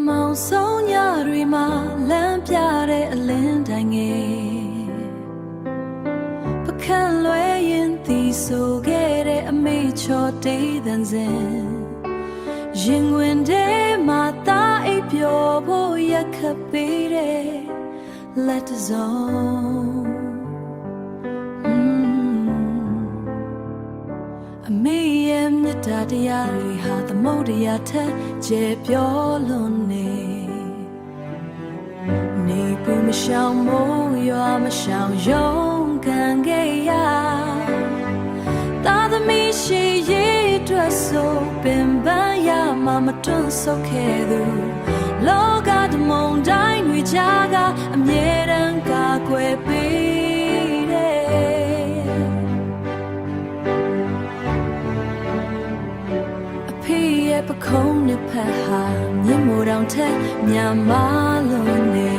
မောင်ဆုံးညတွေမှာလမ်းပြတဲ့အလင်းတိုင်းငယ်ပကံလွဲရင်ဒီဆိုခဲ့တဲ့အမေချော်တေးသံစဉ်ရင်ဝင်ထဲမှာသားအိပ်ပျော်ဖို့ရက်ခပ်ပေးတဲ့လက်တစုံအမေရဲ့မြတ်တာတရားတွေဟာသမုဒ္ဒရာထက်ကျေပြောလွန်နေပူမရှောင်မိုးရွာမရှောင်ရုံးကန်ခဲ့ရသာသမီရှိရေးအတွက်ဆိုပင်ပန်းရမှာမတွန့်ဆုတ်ခဲ့သူလောကဓမုံတိုင်းတွေကြားကအမြဲတမ်းကာကွယ်ပေးတဲ့အဖေရဲ့ပခုံးနှစ်ဖက်ဟာမြင့်မိုးတောင်ထက်မြတ်မာလို့နေ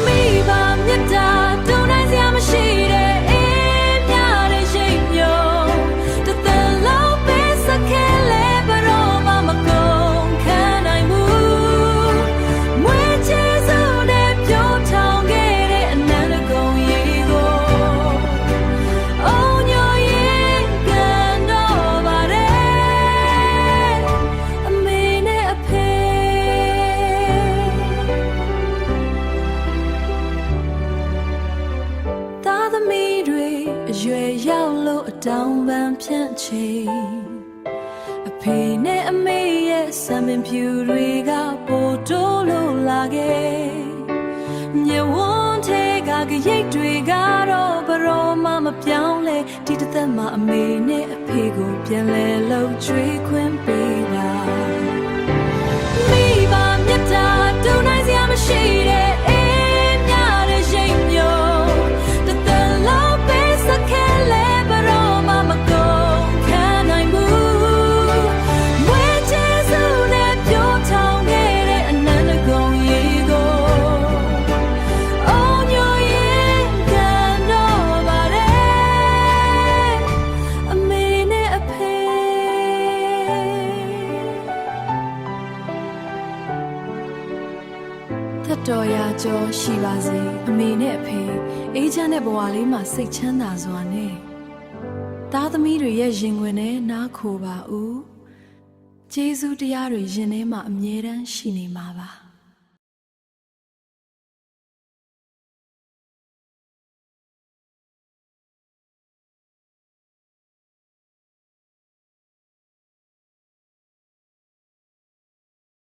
မိဘမြတ်တာတုံးနိုင်စရာမရှိတဲ့ရွယ်ရောက်လို့အတောင်ပံဖြန့်ချီအဖေနဲ့အမေရဲ့စံပင်ဖြူတွေကပိုတိုးလို့လာခဲ့ညဝန်းထဲကရိတ်တွေကတော့ဘရောမှမပြောင်းလဲဒီတစ်သက်မှာအမေနဲ့အဖေကိုပြန်လဲလို့ကြွေးခွင့်ပေးပါမိဘမြတ်တာတူနိုင်စရာမရှိတဲ့တော်ရကြောရှိပါစေအမေနဲ့အဖေအေးချမ်းတဲ့ဘဝလေးမှာစိတ်ချမ်းသာစွာနဲ့သားသမီးတွေရဲ့ရင်ခွင်နဲ့နားခိုပါဦးကျေးဇူးတရားတွေရင်ထဲမှာအမြဲတမ်းရှိနေမှာပါ